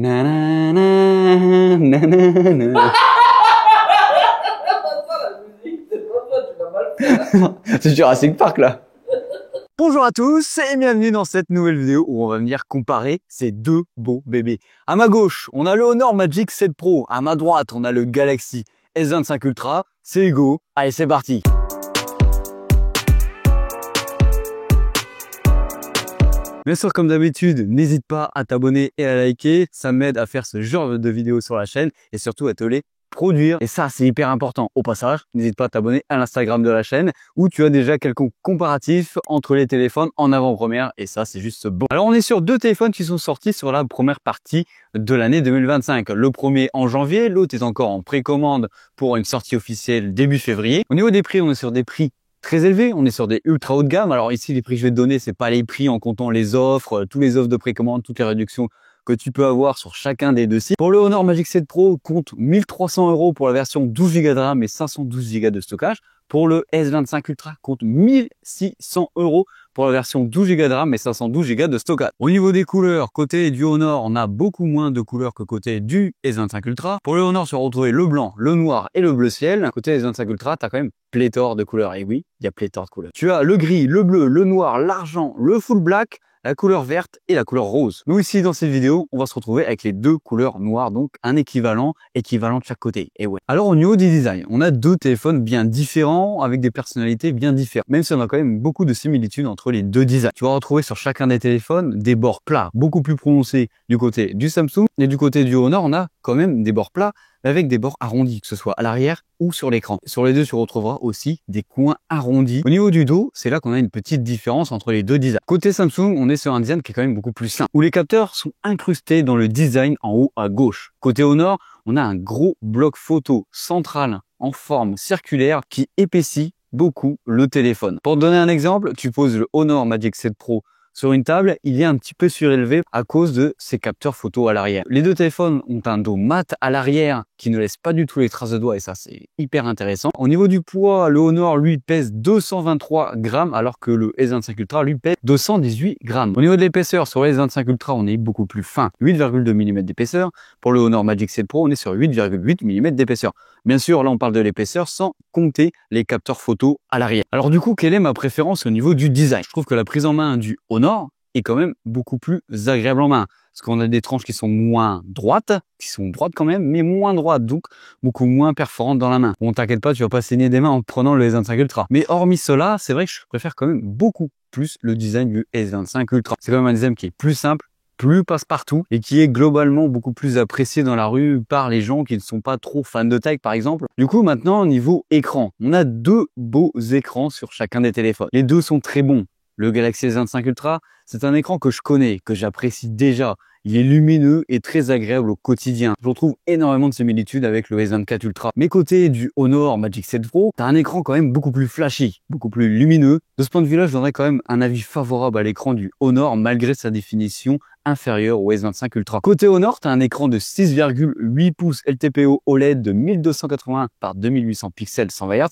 Nanana, nanana. C'est Jurassic Park là. Bonjour à tous et bienvenue dans cette nouvelle vidéo où on va venir comparer ces deux beaux bébés. À ma gauche, on a le Honor Magic 7 Pro. À ma droite, on a le Galaxy S25 Ultra. C'est go. Allez, c'est parti. Bien sûr, comme d'habitude, n'hésite pas à t'abonner et à liker. Ça m'aide à faire ce genre de vidéos sur la chaîne et surtout à te les produire. Et ça, c'est hyper important. Au passage, n'hésite pas à t'abonner à l'Instagram de la chaîne où tu as déjà quelques comparatifs entre les téléphones en avant-première. Et ça, c'est juste bon. Alors, on est sur deux téléphones qui sont sortis sur la première partie de l'année 2025. Le premier en janvier, l'autre est encore en précommande pour une sortie officielle début février. Au niveau des prix, on est sur des prix très élevé, on est sur des ultra haut de gamme. Alors ici, les prix que je vais te donner, c'est pas les prix en comptant les offres, tous les offres de précommande, toutes les réductions que tu peux avoir sur chacun des deux sites. Pour le Honor Magic 7 Pro, compte 1300 € pour la version 12 Go de RAM et 512 Go de stockage. Pour le S25 Ultra, compte 1600 € pour la version 12 Go de RAM et 512 Go de stockage. Au niveau des couleurs, côté du Honor, on a beaucoup moins de couleurs que côté du S25 Ultra. Pour le Honor, tu vas retrouver le blanc, le noir et le bleu ciel. Côté S25 Ultra, tu as quand même pléthore de couleurs. Et oui, il y a pléthore de couleurs. Tu as le gris, le bleu, le noir, l'argent, le full black, la couleur verte et la couleur rose. Nous ici dans cette vidéo, on va se retrouver avec les deux couleurs noires, donc un équivalent de chaque côté. Et ouais. Alors au niveau du design, on a deux téléphones bien différents avec des personnalités bien différentes. Même si on a quand même beaucoup de similitudes entre les deux designs. Tu vas retrouver sur chacun des téléphones des bords plats beaucoup plus prononcés du côté du Samsung et du côté du Honor, on a quand même des bords plats avec des bords arrondis, que ce soit à l'arrière ou sur l'écran. Sur les deux, tu retrouveras aussi des coins arrondis. Au niveau du dos, c'est là qu'on a une petite différence entre les deux designs. Côté Samsung, on est sur un design qui est quand même beaucoup plus simple, où les capteurs sont incrustés dans le design en haut à gauche. Côté Honor, on a un gros bloc photo central en forme circulaire qui épaissit beaucoup le téléphone. Pour te donner un exemple, tu poses le Honor Magic 7 Pro sur une table, il est un petit peu surélevé à cause de ses capteurs photo à l'arrière. Les deux téléphones ont un dos mat à l'arrière qui ne laisse pas du tout les traces de doigts et ça c'est hyper intéressant. Au niveau du poids, le Honor lui pèse 223 grammes alors que le S25 Ultra lui pèse 218 grammes. Au niveau de l'épaisseur, sur le S25 Ultra on est beaucoup plus fin, 8,2 mm d'épaisseur. Pour le Honor Magic 7 Pro on est sur 8,8 mm d'épaisseur. Bien sûr là on parle de l'épaisseur sans compter les capteurs photo à l'arrière. Alors du coup quelle est ma préférence au niveau du design? Je trouve que la prise en main du Honor est quand même beaucoup plus agréable en main. Parce qu'on a des tranches qui sont moins droites, quand même, mais moins droites, donc beaucoup moins perforantes dans la main. Bon, t'inquiète pas, tu vas pas saigner des mains en prenant le S25 Ultra. Mais hormis cela, c'est vrai que je préfère quand même beaucoup plus le design du S25 Ultra. C'est quand même un design qui est plus simple, plus passe-partout et qui est globalement beaucoup plus apprécié dans la rue par les gens qui ne sont pas trop fans de tech par exemple. Du coup maintenant niveau écran, on a deux beaux écrans sur chacun des téléphones. Les deux sont très bons. Le Galaxy S25 Ultra, c'est un écran que je connais, que j'apprécie déjà. Il est lumineux et très agréable au quotidien. Je retrouve énormément de similitudes avec le S24 Ultra. Mais côté du Honor Magic 7 Pro, t'as un écran quand même beaucoup plus flashy, beaucoup plus lumineux. De ce point de vue-là, je donnerais quand même un avis favorable à l'écran du Honor malgré sa définition inférieure au S25 Ultra. Côté Honor, t'as un écran de 6,8 pouces LTPO OLED de 1280 par 2800 pixels 120 Hz.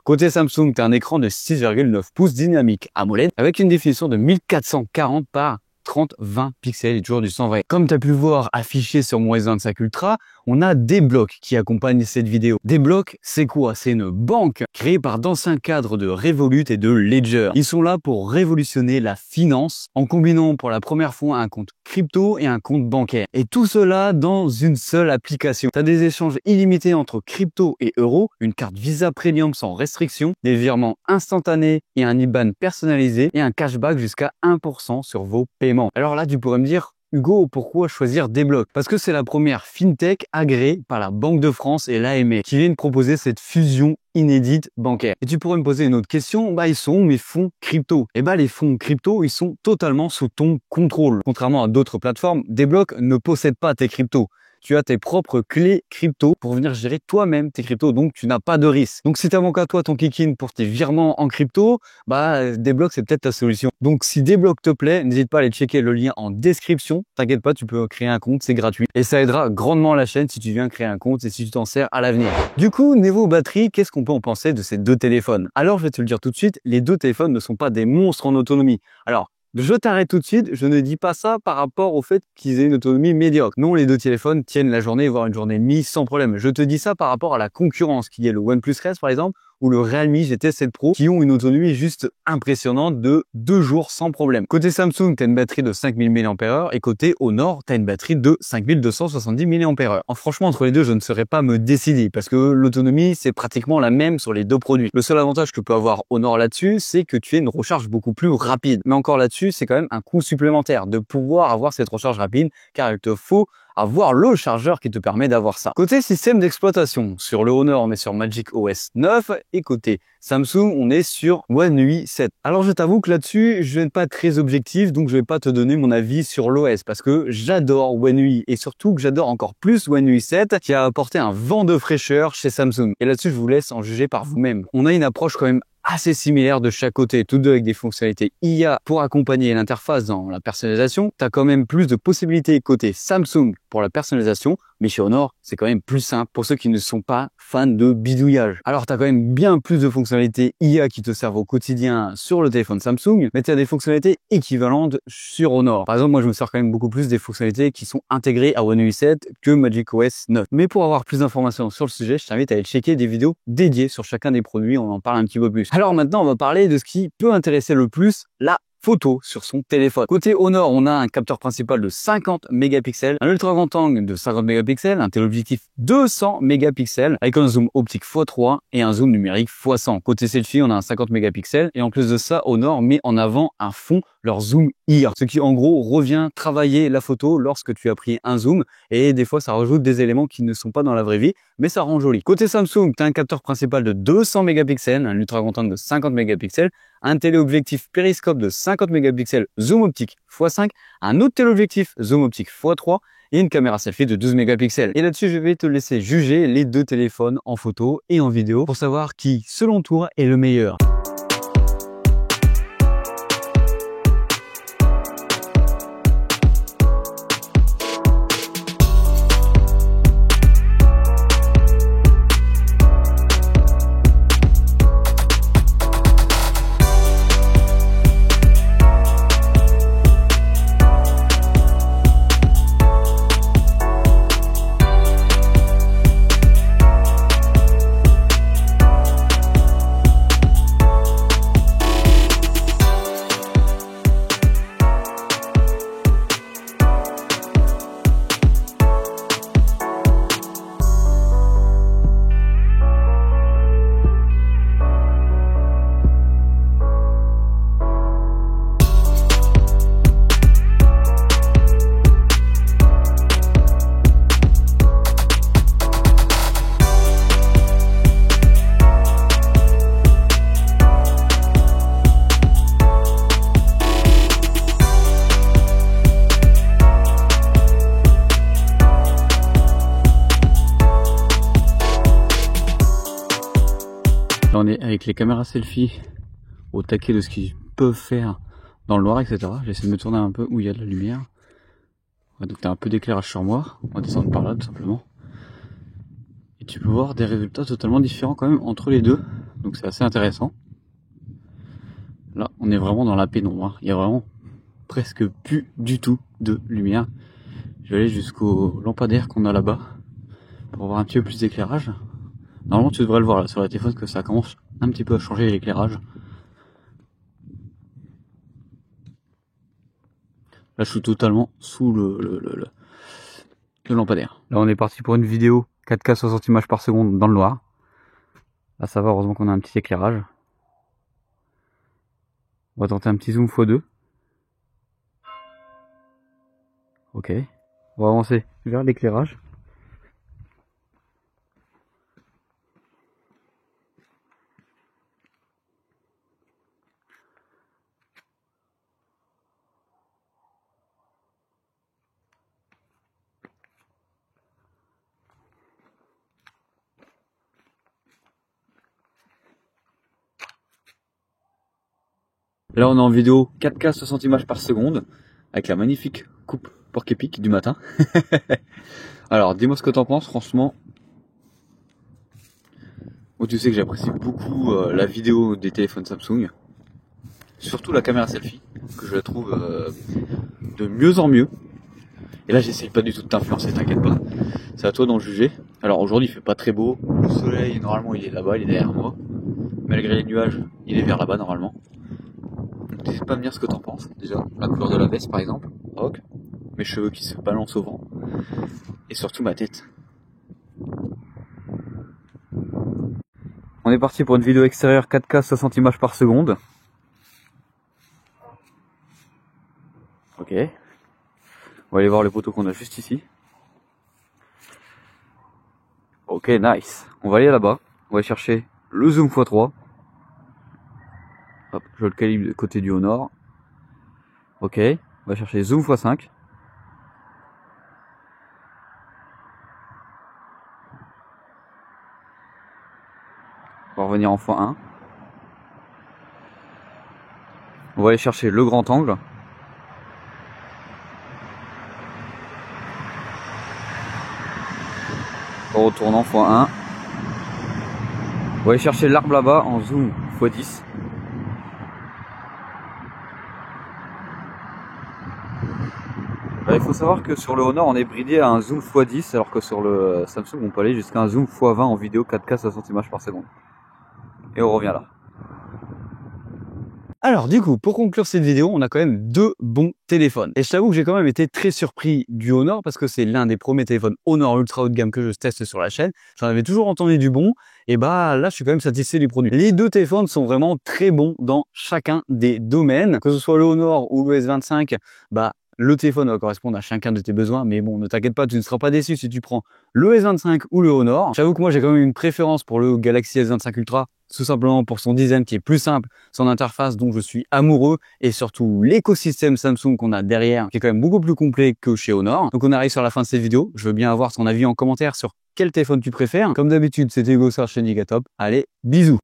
Côté Samsung, tu as un écran de 6,9 pouces dynamique AMOLED avec une définition de 1440 par 30-20 pixels et toujours du 120. Comme tu as pu le voir affiché sur mon S25 Ultra, on a des blocs qui accompagnent cette vidéo. Des blocs, c'est quoi? C'est une banque créée par d'anciens cadres de Revolut et de Ledger. Ils sont là pour révolutionner la finance en combinant pour la première fois un compte crypto et un compte bancaire. Et tout cela dans une seule application. Tu as des échanges illimités entre crypto et euros, une carte Visa Premium sans restriction, des virements instantanés et un IBAN personnalisé et un cashback jusqu'à 1% sur vos paiements. Alors là, tu pourrais me dire, Hugo, pourquoi choisir Desblocs? Parce que c'est la première fintech agréée par la Banque de France et l'AMF qui viennent proposer cette fusion inédite bancaire. Et tu pourrais me poser une autre question, ils sont où mes fonds crypto? Les fonds crypto, ils sont totalement sous ton contrôle. Contrairement à d'autres plateformes, Desblocs ne possède pas tes cryptos. Tu as tes propres clés crypto pour venir gérer toi-même tes cryptos, donc tu n'as pas de risque. Donc si tu manques à toi ton kick-in pour tes virements en crypto, Desblocs c'est peut-être ta solution. Donc si Desblocs te plaît, n'hésite pas à aller checker le lien en description. T'inquiète pas, tu peux créer un compte, c'est gratuit. Et ça aidera grandement la chaîne si tu viens créer un compte et si tu t'en sers à l'avenir. Du coup, niveau batterie, qu'est-ce qu'on peut en penser de ces deux téléphones? Alors je vais te le dire tout de suite, les deux téléphones ne sont pas des monstres en autonomie. Alors, Je t'arrête tout de suite, je ne dis pas ça par rapport au fait qu'ils aient une autonomie médiocre. Non, les deux téléphones tiennent la journée, voire une journée et demie sans problème. Je te dis ça par rapport à la concurrence, qui est le OnePlus 13 par exemple, ou le Realme GT 7 Pro, qui ont une autonomie juste impressionnante de 2 jours sans problème. Côté Samsung, tu as une batterie de 5000 mAh et côté Honor, tu as une batterie de 5270 mAh. Franchement, entre les deux, je ne saurais pas me décider parce que l'autonomie, c'est pratiquement la même sur les deux produits. Le seul avantage que peut avoir Honor là-dessus, c'est que tu as une recharge beaucoup plus rapide. Mais encore là-dessus, c'est quand même un coût supplémentaire de pouvoir avoir cette recharge rapide, car il te faut avoir le chargeur qui te permet d'avoir ça. Côté système d'exploitation, sur le Honor, on est sur Magic OS 9 et côté Samsung, on est sur One UI 7. Alors je t'avoue que là-dessus, je vais pas être très objectif, donc je vais pas te donner mon avis sur l'OS parce que j'adore One UI et surtout que j'adore encore plus One UI 7 qui a apporté un vent de fraîcheur chez Samsung. Et là-dessus, je vous laisse en juger par vous-même. On a une approche quand même assez similaires de chaque côté, tous deux avec des fonctionnalités IA pour accompagner l'interface dans la personnalisation. Tu as quand même plus de possibilités côté Samsung pour la personnalisation, mais chez Honor, c'est quand même plus simple pour ceux qui ne sont pas fans de bidouillage. Alors, tu as quand même bien plus de fonctionnalités IA qui te servent au quotidien sur le téléphone Samsung, mais tu as des fonctionnalités équivalentes sur Honor. Par exemple, moi, je me sers quand même beaucoup plus des fonctionnalités qui sont intégrées à One UI 7 que Magic OS 9. Mais pour avoir plus d'informations sur le sujet, je t'invite à aller checker des vidéos dédiées sur chacun des produits, on en parle un petit peu plus. Alors maintenant, on va parler de ce qui peut intéresser le plus la photo sur son téléphone. Côté Honor, on a un capteur principal de 50 mégapixels, un ultra grand angle de 50 mégapixels, un téléobjectif 200 mégapixels avec un zoom optique x3 et un zoom numérique x100. Côté selfie, on a un 50 mégapixels et en plus de ça, Honor met en avant un fond, leur zoom IR, ce qui en gros revient travailler la photo lorsque tu as pris un zoom et des fois ça rajoute des éléments qui ne sont pas dans la vraie vie, mais ça rend joli. Côté Samsung, tu as un capteur principal de 200 mégapixels, un ultra grand angle de 50 mégapixels, un téléobjectif périscope de 50 mégapixels zoom optique x5, un autre téléobjectif zoom optique x3 et une caméra selfie de 12 mégapixels. Et là-dessus, je vais te laisser juger les deux téléphones en photo et en vidéo pour savoir qui, selon toi, est le meilleur. Là, on est avec les caméras selfie au taquet de ce qu'ils peuvent faire dans le noir, etc. J'essaie de me tourner un peu où il y a de la lumière. Ouais, donc tu as un peu d'éclairage sur moi. On va descendre par là tout simplement. Et tu peux voir des résultats totalement différents quand même entre les deux. Donc c'est assez intéressant. Là, on est vraiment dans la pénombre, hein. Il y a vraiment presque plus du tout de lumière. Je vais aller jusqu'au lampadaire qu'on a là-bas pour avoir un petit peu plus d'éclairage. Normalement, tu devrais le voir là sur le téléphone que ça commence un petit peu à changer l'éclairage. Là, je suis totalement sous le lampadaire. Là, on est parti pour une vidéo 4K 60 images par seconde dans le noir. Là, ça va, heureusement qu'on a un petit éclairage. On va tenter un petit zoom x2. Ok. On va avancer vers l'éclairage. Là, on est en vidéo 4K 60 images par seconde avec la magnifique coupe porc-épic du matin. Alors, dis-moi ce que t'en penses, franchement. Moi, tu sais que j'apprécie beaucoup la vidéo des téléphones Samsung. surtout la caméra selfie, que je la trouve de mieux en mieux. Et là, j'essaye pas du tout de t'influencer, t'inquiète pas. C'est à toi d'en juger. Alors aujourd'hui, il fait pas très beau. Le soleil, normalement, il est là-bas, il est derrière moi. Malgré les nuages, il est vers là-bas, normalement. Donc n'hésite pas à me dire ce que t'en penses. Déjà, la couleur de la veste, par exemple. Ok. Mes cheveux qui se balancent au vent. Et surtout ma tête. On est parti pour une vidéo extérieure 4K 60 images par seconde. Ok. On va aller voir les poteaux qu'on a juste ici. Ok, nice. On va aller là-bas. On va aller chercher le zoom x3. Hop, je le calibre de côté du haut nord. Ok. On va chercher zoom x5. On va revenir en x1. On va aller chercher le grand angle. On retourne en x1. On va aller chercher l'arbre là-bas en zoom x10. Il faut savoir que sur le Honor on est bridé à un zoom x10 alors que sur le Samsung on peut aller jusqu'à un zoom x20 en vidéo 4K 60 images par seconde. Et on revient là. Alors du coup, pour conclure cette vidéo, on a quand même deux bons téléphones. Et je t'avoue que j'ai quand même été très surpris du Honor parce que c'est l'un des premiers téléphones Honor ultra haut de gamme que je teste sur la chaîne. J'en avais toujours entendu du bon et bah là je suis quand même satisfait du produit. Les deux téléphones sont vraiment très bons dans chacun des domaines. Que ce soit le Honor ou le S25, bah le téléphone va correspondre à chacun de tes besoins, mais bon, ne t'inquiète pas, tu ne seras pas déçu si tu prends le S25 ou le Honor. J'avoue que moi j'ai quand même une préférence pour le Galaxy S25 Ultra, tout simplement pour son design qui est plus simple, son interface dont je suis amoureux et surtout l'écosystème Samsung qu'on a derrière qui est quand même beaucoup plus complet que chez Honor. Donc on arrive sur la fin de cette vidéo, je veux bien avoir ton avis en commentaire sur quel téléphone tu préfères. Comme d'habitude, c'était Hugo sur la chaîne Gigatop. Allez, bisous.